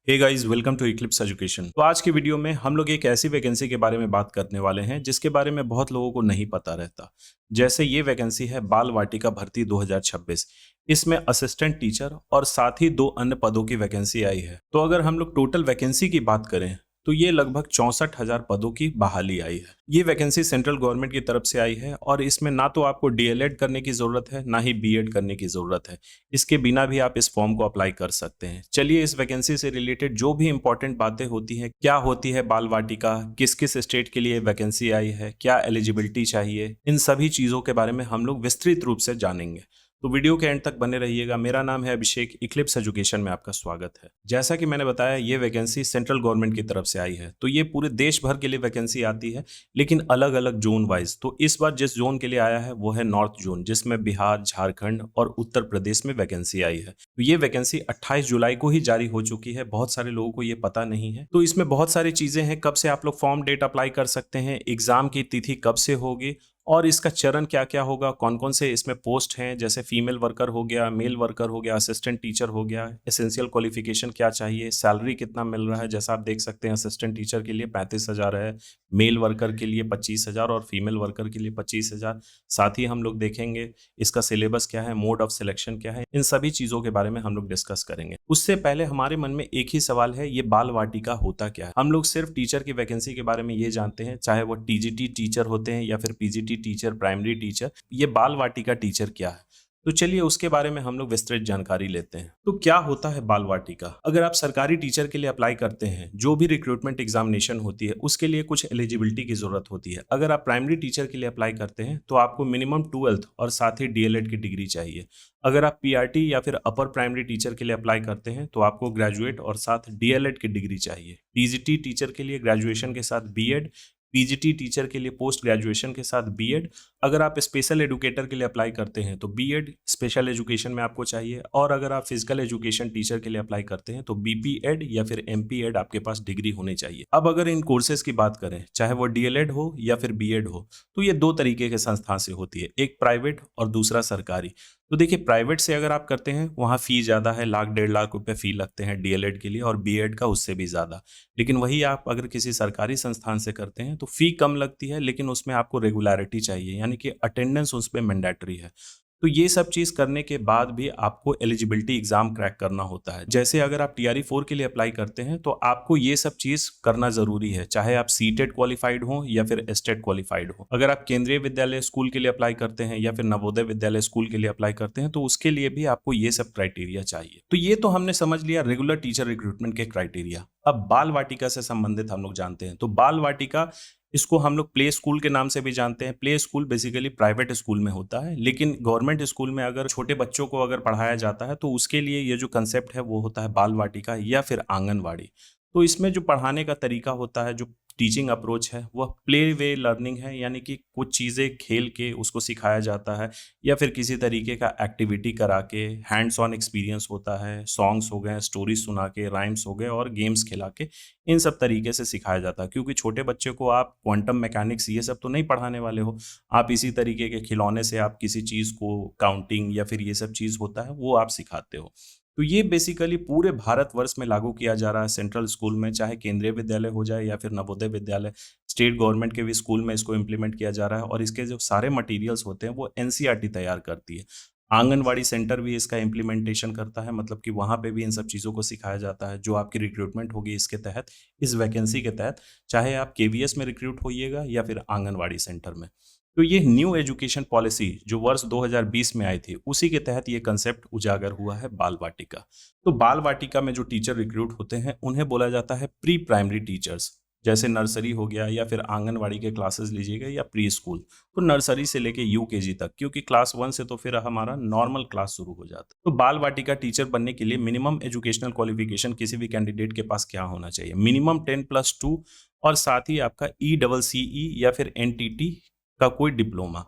Hey guys, welcome to Eclipse Education. तो आज की वीडियो में हम लोग एक ऐसी वैकेंसी के बारे में बात करने वाले हैं जिसके बारे में बहुत लोगों को नहीं पता रहता। जैसे ये वैकेंसी है बाल वाटिका भर्ती 2026। इसमें असिस्टेंट टीचर और साथ ही 2 अन्य पदों की वैकेंसी आई है। तो अगर हम लोग टोटल वैकेंसी की बात करें तो ये लगभग 64,000 पदों की बहाली आई है। ये वैकेंसी सेंट्रल गवर्नमेंट की तरफ से आई है और इसमें ना तो आपको डीएलएड करने की जरूरत है ना ही बीएड करने की जरूरत है। इसके बिना भी आप इस फॉर्म को अप्लाई कर सकते हैं। चलिए इस वैकेंसी से रिलेटेड जो भी इंपॉर्टेंट बातें होती हैं, क्या होती है बाल वाटिका, किस किस स्टेट के लिए वैकेंसी आई है, क्या एलिजिबिलिटी चाहिए, इन सभी चीजों के बारे में हम लोग विस्तृत रूप से जानेंगे। तो वीडियो के एंड तक बने रहिएगा। मेरा नाम है अभिषेक, इक्लिप्स एजुकेशन में आपका स्वागत है। जैसा कि मैंने बताया, ये वैकेंसी सेंट्रल गवर्नमेंट की तरफ से आई है। तो ये पूरे देश भर के लिए वैकेंसी आती है, लेकिन अलग अलग जोन वाइज। तो इस बार जिस जोन के लिए आया है वो है नॉर्थ जोन, जिसमें बिहार, झारखंड और उत्तर प्रदेश में वैकेंसी आई है। तो ये वैकेंसी 28 जुलाई को ही जारी हो चुकी है। बहुत सारे लोगों को ये पता नहीं है। तो इसमें बहुत सारी चीजें हैं, कब से आप लोग फॉर्म डेट अप्लाई कर सकते हैं, एग्जाम की तिथि कब से होगी और इसका चरण क्या क्या होगा, कौन कौन से इसमें पोस्ट हैं, जैसे फीमेल वर्कर हो गया, मेल वर्कर हो गया, असिस्टेंट टीचर हो गया, एसेंशियल क्वालिफिकेशन क्या चाहिए, सैलरी कितना मिल रहा है। जैसा आप देख सकते हैं, असिस्टेंट टीचर के लिए 35,000 है, मेल वर्कर के लिए 25,000 और फीमेल वर्कर के लिए 25,000। साथ ही हम लोग देखेंगे इसका सिलेबस क्या है, मोड ऑफ सिलेक्शन क्या है, इन सभी चीजों के बारे में हम लोग डिस्कस करेंगे। उससे पहले हमारे मन में एक ही सवाल है, ये बाल वाटिका होता क्या है। हम लोग सिर्फ टीचर की वैकेंसी के बारे में ये जानते हैं, चाहे वो टीजीटी टीचर होते हैं या फिर पीजीटी टीचर, प्राइमरी टीचर। ये बाल वाटिका टीचर क्या है, तो चलिए उसके बारे में हम लोग विस्तृत जानकारी लेते हैं। तो क्या होता है बाल वाटिका। अगर आप सरकारी टीचर के लिए अप्लाई करते हैं, जो भी रिक्रूटमेंट एग्जामिनेशन होती है उसके लिए कुछ एलिजिबिलिटी की जरूरत होती है। अगर आप प्राइमरी टीचर के लिए अप्लाई करते हैं तो आपको मिनिमम 12th और साथ ही डीएलएड की डिग्री चाहिए। अगर आप पीआरटी या फिर अपर प्राइमरी टीचर के लिए अप्लाई करते हैं तो आपको ग्रेजुएट और साथ डीएलएड की डिग्री चाहिए। टीजीटी टीचर के लिए ग्रेजुएशन के साथ बीएड, पीजीटी टीचर के लिए पोस्ट ग्रेजुएशन के साथ बीएड। अगर आप स्पेशल एजुकेटर के लिए अप्लाई करते हैं तो बीएड स्पेशल एजुकेशन में आपको चाहिए। और अगर आप फिजिकल एजुकेशन टीचर के लिए अप्लाई करते हैं तो बीपीएड या फिर एमपीएड आपके पास डिग्री होनी चाहिए। अब अगर इन कोर्सेज की बात करें, चाहे वो डीएलएड हो या फिर बीएड हो, तो ये 2 तरीके के संस्थान से होती है, एक प्राइवेट और दूसरा सरकारी। तो देखिए, प्राइवेट से अगर आप करते हैं वहाँ फी ज़्यादा है, 1,00,000 1.5 लाख रुपए फी लगते हैं डीएलएड के लिए, और बीएड का उससे भी ज़्यादा। लेकिन वही आप अगर किसी सरकारी संस्थान से करते हैं तो फी कम लगती है, लेकिन उसमें आपको रेगुलरिटी चाहिए, यानी कि अटेंडेंस उसमें मैंडेटरी है। तो ये सब चीज़ करने के बाद भी आपको एलिजिबिलिटी एग्जाम क्रैक करना होता है। जैसे अगर आप टीआरई 4 के लिए अप्लाई करते हैं तो आपको ये सब चीज़ करना ज़रूरी है, चाहे आप सीटेट क्वालिफाइड हो या फिर एस्टेट क्वालिफाइड हो। अगर आप केंद्रीय विद्यालय स्कूल के लिए अप्लाई करते हैं या फिर नवोदय विद्यालय स्कूल के लिए अप्लाई करते हैं तो उसके लिए भी आपको ये सब क्राइटेरिया चाहिए। तो ये तो हमने समझ लिया रेगुलर टीचर रिक्रूटमेंट के क्राइटेरिया। अब बाल वाटिका से संबंधित हम लोग जानते हैं। तो बाल वाटिका, इसको हम लोग प्ले स्कूल के नाम से भी जानते हैं। Play school basically private school में होता है, लेकिन गवर्नमेंट स्कूल में अगर छोटे बच्चों को अगर पढ़ाया जाता है तो उसके लिए ये जो कंसेप्ट है वो होता है बाल वाटिका या फिर आंगनवाड़ी। तो इसमें जो पढ़ाने का तरीका होता है, जो टीचिंग अप्रोच है, वह प्ले वे लर्निंग है, यानी कि कुछ चीज़ें खेल के उसको सिखाया जाता है या फिर किसी तरीके का एक्टिविटी करा के, हैंड्स ऑन एक्सपीरियंस होता है, सॉन्ग्स हो गए, स्टोरीज सुना के, राइम्स हो गए और गेम्स खिला के, इन सब तरीके से सिखाया जाता है। क्योंकि छोटे बच्चे को आप क्वांटम मैकेनिक्स ये सब तो नहीं पढ़ाने वाले हो, आप इसी तरीके के खिलौने से आप किसी चीज़ को, काउंटिंग या फिर ये सब चीज़ होता है वो आप सिखाते हो। तो ये बेसिकली पूरे भारतवर्ष में लागू किया जा रहा है सेंट्रल स्कूल में, चाहे केंद्रीय विद्यालय हो जाए या फिर नवोदय विद्यालय। स्टेट गवर्नमेंट के भी स्कूल में इसको इम्प्लीमेंट किया जा रहा है और इसके जो सारे मटेरियल्स होते हैं वो एनसीईआरटी तैयार करती है। आंगनवाड़ी सेंटर भी इसका इम्प्लीमेंटेशन करता है, मतलब कि वहाँ पे भी इन सब चीज़ों को सिखाया जाता है। जो आपकी रिक्रूटमेंट होगी इसके तहत, इस वैकेंसी के तहत, चाहे आप केवीएस में रिक्रूट होइएगा या फिर आंगनवाड़ी सेंटर में। तो ये न्यू एजुकेशन पॉलिसी जो वर्ष 2020 में आई थी, उसी के तहत ये कंसेप्ट उजागर हुआ है बाल वाटिका। तो बाल वाटिका में जो टीचर रिक्रूट होते हैं उन्हें बोला जाता है प्री प्राइमरी टीचर्स। जैसे नर्सरी हो गया या फिर आंगनवाड़ी के क्लासेस लीजिएगा या प्री स्कूल, तो नर्सरी से लेके यूकेजी तक, क्योंकि क्लास 1 से तो फिर हमारा नॉर्मल क्लास शुरू हो जाता है। तो बाल वाटिका टीचर बनने के लिए मिनिमम एजुकेशनल क्वालिफिकेशन किसी भी कैंडिडेट के पास क्या होना चाहिए, मिनिमम 10+2 और साथ ही आपका ECCE या फिर NTT का कोई डिप्लोमा।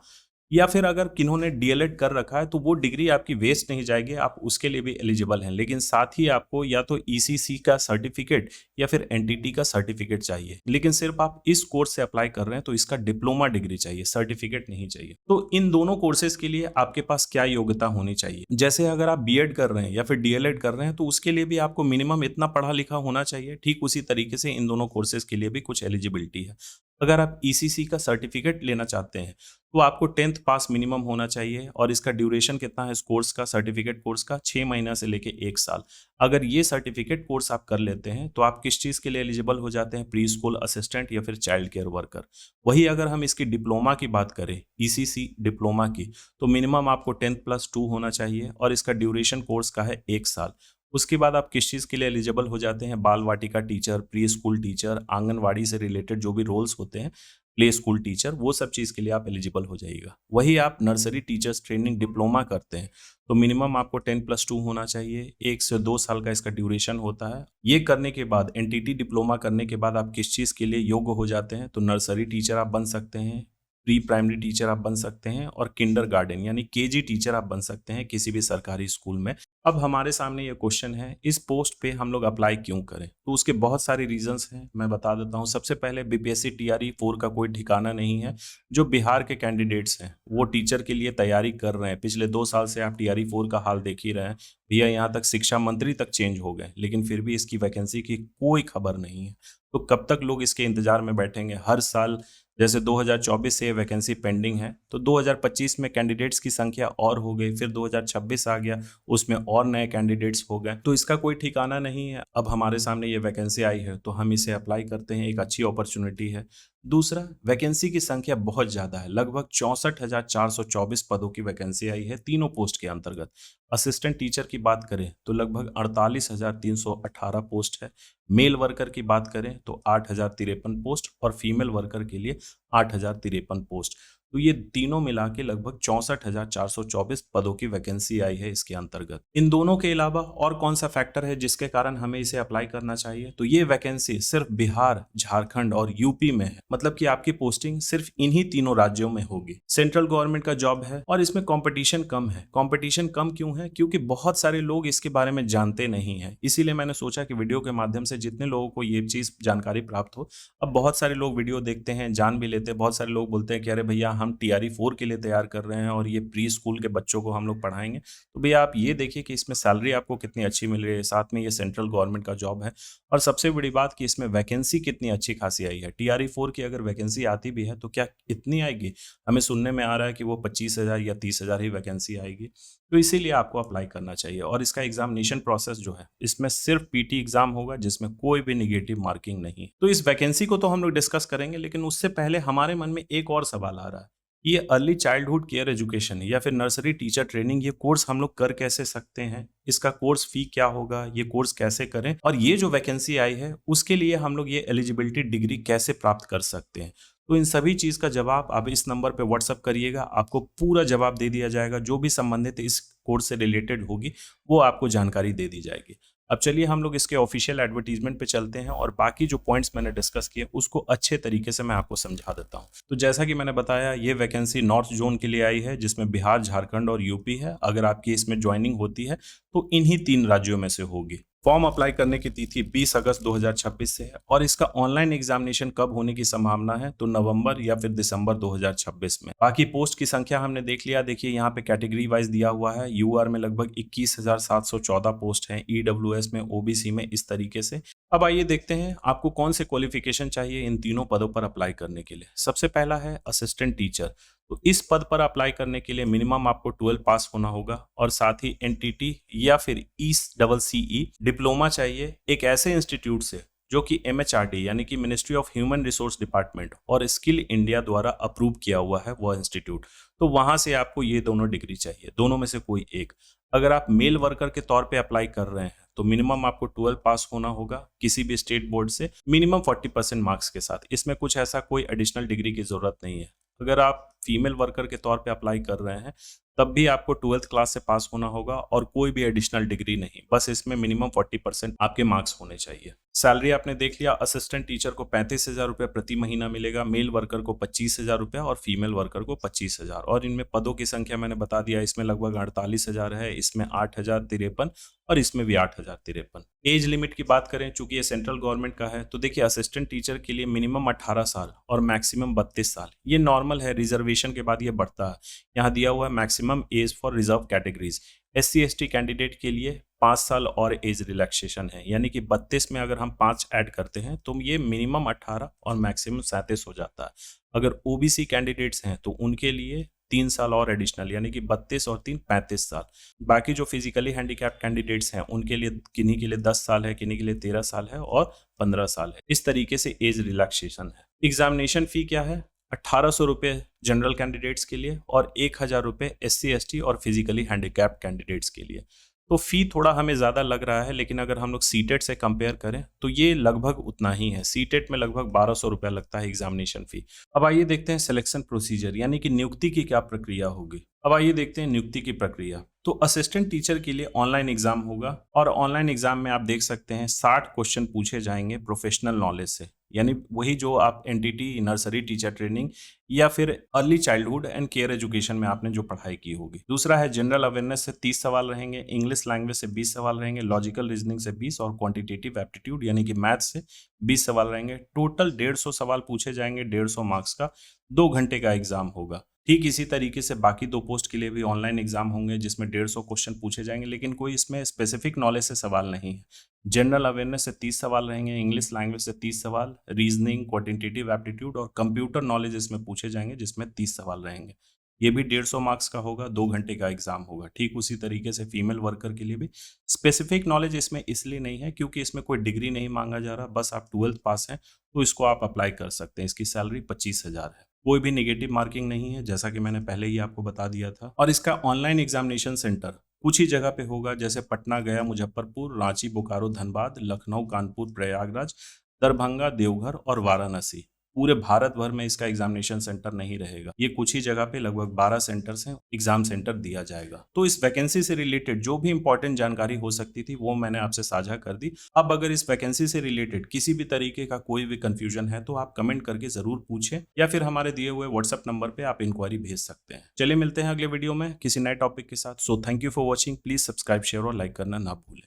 या फिर अगर किन्होंने डीएलएड कर रखा है तो वो डिग्री आपकी वेस्ट नहीं जाएगी, आप उसके लिए भी एलिजिबल हैं। लेकिन साथ ही आपको या तो ईसीसी का सर्टिफिकेट या फिर एनटीटी का सर्टिफिकेट चाहिए। लेकिन सिर्फ आप इस कोर्स से अप्लाई कर रहे हैं तो इसका डिप्लोमा डिग्री चाहिए, सर्टिफिकेट नहीं चाहिए। तो इन दोनों कोर्सेज के लिए आपके पास क्या योग्यता होनी चाहिए? जैसे अगर आप बीएड कर रहे हैं या फिर डीएलएड कर रहे हैं तो उसके लिए भी आपको मिनिमम इतना पढ़ा लिखा होना चाहिए। ठीक उसी तरीके से इन दोनों कोर्सेज के लिए भी कुछ एलिजिबिलिटी है। अगर आप ईसीसी का सर्टिफिकेट लेना चाहते हैं तो आपको 10th पास मिनिमम होना चाहिए। और इसका ड्यूरेशन कितना है इस कोर्स का, सर्टिफिकेट कोर्स का? 6 महीना से लेके 1 साल। अगर ये सर्टिफिकेट कोर्स आप कर लेते हैं तो आप किस चीज़ के लिए एलिजिबल हो जाते हैं? प्री स्कूल असिस्टेंट या फिर चाइल्ड केयर वर्कर। वही अगर हम इसकी डिप्लोमा की बात करें, ईसीसी डिप्लोमा की, तो मिनिमम आपको 10th+2 होना चाहिए और इसका ड्यूरेशन कोर्स का है 1 साल। उसके बाद आप किस चीज़ के लिए एलिजिबल हो जाते हैं? बाल वाटिका teacher, pre school teacher, anganwadi से रिलेटेड जो भी रोल्स होते हैं, प्ले स्कूल टीचर, वो सब चीज़ के लिए आप एलिजिबल हो जाइएगा। वही आप नर्सरी टीचर्स ट्रेनिंग डिप्लोमा करते हैं तो मिनिमम आपको 10+2 होना चाहिए। 1 से 2 साल का इसका ड्यूरेशन होता है। ये करने के बाद एनटीटी डिप्लोमा करने के बाद आप किस चीज़ के लिए योग्य हो जाते हैं? तो नर्सरी टीचर आप बन सकते हैं, प्री प्राइमरी टीचर आप बन सकते हैं और किंडरगार्टन यानी केजी टीचर आप बन सकते हैं किसी भी सरकारी स्कूल में। अब हमारे सामने ये क्वेश्चन है, इस पोस्ट पे हम लोग अप्लाई क्यों करें? तो उसके बहुत सारे रीजंस हैं, मैं बता देता हूँ। सबसे पहले बीपीएससी टीआरई 4 का कोई ठिकाना नहीं है। जो बिहार के कैंडिडेट्स हैं वो टीचर के लिए तैयारी कर रहे हैं। पिछले 2 साल से आप टीआरई 4 का हाल देख ही रहे हैं। भैया यहाँ तक शिक्षा मंत्री तक चेंज हो गए लेकिन फिर भी इसकी वैकेंसी की कोई खबर नहीं है। तो कब तक लोग इसके इंतजार में बैठेंगे? हर साल जैसे 2024 से वैकेंसी पेंडिंग है तो 2025 में कैंडिडेट्स की संख्या और हो गई, फिर 2026 आ गया, उसमें और नए कैंडिडेट्स हो गए, तो इसका कोई ठिकाना नहीं है। अब हमारे सामने ये वैकेंसी आई है तो हम इसे अप्लाई करते हैं, एक अच्छी अपॉर्चुनिटी है। दूसरा, वैकेंसी की संख्या बहुत ज़्यादा है, लगभग 64,424 पदों की वैकेंसी आई है तीनों पोस्ट के अंतर्गत। असिस्टेंट टीचर की बात करें तो लगभग 48,318 पोस्ट है। मेल वर्कर की बात करें तो 8,053 पोस्ट और फीमेल वर्कर के लिए 8,053 पोस्ट। तो ये तीनों मिला के लगभग 64,424 पदों की वैकेंसी आई है इसके अंतर्गत। इन दोनों के अलावा और कौन सा फैक्टर है जिसके कारण हमें इसे अप्लाई करना चाहिए? तो ये वैकेंसी सिर्फ बिहार, झारखंड और यूपी में है, मतलब कि आपकी पोस्टिंग सिर्फ इन्हीं तीनों राज्यों में होगी। सेंट्रल गवर्नमेंट का जॉब है और इसमें कंपटीशन कम है। कंपटीशन कम क्यों है? क्योंकि बहुत सारे लोग इसके बारे में जानते नहीं है। इसीलिए मैंने सोचा कि वीडियो के माध्यम से जितने लोगों को ये चीज जानकारी प्राप्त हो। अब बहुत सारे लोग वीडियो देखते हैं, जान भी लेते हैं। बहुत सारे लोग बोलते हैं कि अरे भैया हम टीआरई 4 के लिए तैयार कर रहे हैं और ये प्री स्कूल के बच्चों को हम लोग पढ़ाएंगे। तो भैया आप ये देखिए कि इसमें सैलरी आपको कितनी अच्छी मिल रही है, साथ में ये सेंट्रल गवर्नमेंट का जॉब है और सबसे बड़ी बात कि इसमें वैकेंसी कितनी अच्छी खासी आई है। टीआरई 4 की अगर वैकेंसी आती भी है तो क्या इतनी आएगी? हमें सुनने में आ रहा है कि वो 25,000 या 30,000 ही वैकेंसी आएगी। तो इसीलिए आपको अप्लाई करना चाहिए। और इसका एग्जामिनेशन प्रोसेस जो है, इसमें सिर्फ पीटी एग्जाम होगा जिसमें कोई भी निगेटिव मार्किंग नहीं। तो इस वैकेंसी को तो हम लोग डिस्कस करेंगे, लेकिन उससे पहले हमारे मन में एक और सवाल आ रहा है, ये अर्ली चाइल्डहुड केयर एजुकेशन या फिर नर्सरी टीचर ट्रेनिंग, ये कोर्स हम लोग कर कैसे सकते हैं? इसका कोर्स फी क्या होगा? ये कोर्स कैसे करें? और ये जो वैकेंसी आई है उसके लिए हम लोग ये एलिजिबिलिटी डिग्री कैसे प्राप्त कर सकते हैं? तो इन सभी चीज का जवाब आप इस नंबर पे व्हाट्सअप करिएगा, आपको पूरा जवाब दे दिया जाएगा। जो भी संबंधित इस कोर्स से रिलेटेड होगी वो आपको जानकारी दे दी जाएगी। अब चलिए हम लोग इसके ऑफिशियल एडवर्टीजमेंट पे चलते हैं और बाकी जो पॉइंट्स मैंने डिस्कस किए उसको अच्छे तरीके से मैं आपको समझा देता हूँ। तो जैसा कि मैंने बताया, ये वैकेंसी नॉर्थ जोन के लिए आई है जिसमें बिहार, झारखंड और यूपी है। अगर आपकी इसमें ज्वाइनिंग होती है तो इन्हीं 3 राज्यों में से होगी। फॉर्म अप्लाई करने की तिथि 20 अगस्त 2026 से है और इसका ऑनलाइन एग्जामिनेशन कब होने की संभावना है? तो नवंबर या फिर दिसंबर 2026 में। बाकी पोस्ट की संख्या हमने देख लिया। देखिए यहाँ पे कैटेगरी वाइज दिया हुआ है। यूआर में लगभग 21,714 पोस्ट हैं, ईडब्ल्यूएस में, ओबीसी में, इस तरीके से। अब आइए देखते हैं आपको कौन से क्वालिफिकेशन चाहिए इन तीनों पदों पर अप्लाई करने के लिए। सबसे पहला है असिस्टेंट टीचर। तो इस पद पर अप्लाई करने के लिए मिनिमम आपको 12 पास होना होगा और साथ ही एनटीटी या फिर ECCE डिप्लोमा चाहिए एक ऐसे इंस्टीट्यूट से जो कि MHRD यानी कि ministry of human resource department और स्किल इंडिया द्वारा अप्रूव किया हुआ है वह इंस्टीट्यूट। तो वहां से आपको ये दोनों डिग्री चाहिए, दोनों में से कोई एक। अगर आप मेल वर्कर के तौर पे अप्लाई कर रहे हैं तो मिनिमम आपको 12 पास होना होगा किसी भी स्टेट बोर्ड से, मिनिमम 40% मार्क्स के साथ। इसमें कुछ ऐसा कोई एडिशनल डिग्री की जरूरत नहीं है। अगर आप फीमेल वर्कर के तौर पे अप्लाई कर रहे हैं तब भी आपको 12th क्लास से पास होना होगा और कोई भी एडिशनल डिग्री नहीं, बस इसमें मिनिमम 40% आपके मार्क्स होने चाहिए। सैलरी आपने देख लिया, असिस्टेंट टीचर को 35,000 रुपये प्रति महीना मिलेगा, मेल वर्कर को 25,000 रुपये और फीमेल वर्कर को 25,000। और इनमें पदों की संख्या मैंने बता दिया, इसमें लगभग 48,000 है, इसमें 8,053 और इसमें भी 8,053। एज लिमिट की बात करें, चूंकि ये सेंट्रल गवर्नमेंट का है, तो देखिए असिस्टेंट टीचर के लिए मिनिमम 18 साल और मैक्सिमम 32 साल, ये नॉर्मल है। रिजर्वेशन के बाद ये बढ़ता है। यहाँ दिया हुआ है maximum age for reserve categories. SC/ST candidate के लिए 5 साल और एज रिलैक्सेशन है, यानी कि 32 में अगर हम 5 ऐड करते हैं तो ये मिनिमम 18 और मैक्सिमम 37 हो जाता है। अगर OBC कैंडिडेट्स हैं तो उनके लिए 3 साल और एडिशनल, यानी कि 32 और 3 35 साल। बाकी जो फिजिकली हैंडीकैप्ड कैंडिडेट्स हैं उनके लिए किन्हीं के लिए 10 साल है, किन्हीं के लिए 13 साल है और 15 साल है। इस तरीके से एज रिलैक्सेशन है। एग्जामिनेशन फी क्या है? 1,800 रुपये जनरल कैंडिडेट्स के लिए और 1,000 रुपये SC/ST और फिजिकली हैंडीकैप्ड कैंडिडेट्स के लिए। तो फी थोड़ा हमें ज़्यादा लग रहा है, लेकिन अगर हम लोग सीटेट से कंपेयर करें तो ये लगभग उतना ही है। सीटेट में लगभग 1,200 रुपये लगता है एग्जामिनेशन फी। अब आइए देखते हैं सिलेक्शन प्रोसीजर, यानी कि नियुक्ति की क्या प्रक्रिया होगी। अब आइए देखते हैं नियुक्ति की प्रक्रिया। तो असिस्टेंट टीचर के लिए ऑनलाइन एग्जाम होगा और ऑनलाइन एग्जाम में आप देख सकते हैं 60 क्वेश्चन पूछे जाएंगे प्रोफेशनल नॉलेज से, यानी वही जो आप NTT नर्सरी टीचर ट्रेनिंग या फिर early childhood and care education में आपने जो पढ़ाई की होगी। दूसरा है जनरल अवेयरनेस से 30 सवाल रहेंगे, इंग्लिश लैंग्वेज से 20 सवाल रहेंगे, लॉजिकल रीजनिंग से 20 और क्वांटिटेटिव एप्टीट्यूड यानी कि मैथ से 20 सवाल रहेंगे। टोटल 150 सवाल पूछे जाएंगे, 150 मार्क्स का 2 घंटे का एग्जाम होगा। ठीक इसी तरीके से बाकी 2 पोस्ट के लिए भी ऑनलाइन एग्जाम होंगे जिसमें 150 क्वेश्चन पूछे जाएंगे, लेकिन कोई इसमें स्पेसिफिक नॉलेज से सवाल नहीं है। जनरल अवेयरनेस से 30 सवाल रहेंगे, इंग्लिश लैंग्वेज से 30 सवाल, रीजनिंग, क्वांटिटेटिव एप्टीट्यूड और कंप्यूटर नॉलेज इसमें पूछे जाएंगे जिसमें 30 सवाल रहेंगे। ये भी 150 मार्क्स का होगा, 2 घंटे का एग्जाम होगा। ठीक उसी तरीके से फीमेल वर्कर के लिए भी स्पेसिफिक नॉलेज इसमें इसलिए नहीं है क्योंकि इसमें कोई डिग्री नहीं मांगा जा रहा, बस आप 12th पास हैं तो इसको आप अप्लाई कर सकते हैं। इसकी सैलरी 25,000 है। कोई भी नेगेटिव मार्किंग नहीं है, जैसा कि मैंने पहले ही आपको बता दिया था। और इसका ऑनलाइन एग्जामिनेशन सेंटर कुछ ही जगह पे होगा, जैसे पटना, गया, मुजफ्फरपुर, रांची, बोकारो, धनबाद, लखनऊ, कानपुर, प्रयागराज, दरभंगा, देवघर और वाराणसी। पूरे भारत भर में इसका एग्जामिनेशन सेंटर नहीं रहेगा। ये कुछ ही जगह पे लगभग 12 सेंटर से एग्जाम सेंटर दिया जाएगा। तो इस वैकेंसी से रिलेटेड जो भी इंपॉर्टेंट जानकारी हो सकती थी वो मैंने आपसे साझा कर दी। अब अगर इस वैकेंसी से रिलेटेड किसी भी तरीके का कोई भी कंफ्यूजन है तो आप कमेंट करके जरूर पूछें या फिर हमारे दिए हुए व्हाट्सएप नंबर पे आप इंक्वायरी भेज सकते हैं। चलिए मिलते हैं अगले वीडियो में किसी नए टॉपिक के साथ। So thank you for watching. Please subscribe, share और लाइक करना ना भूलें।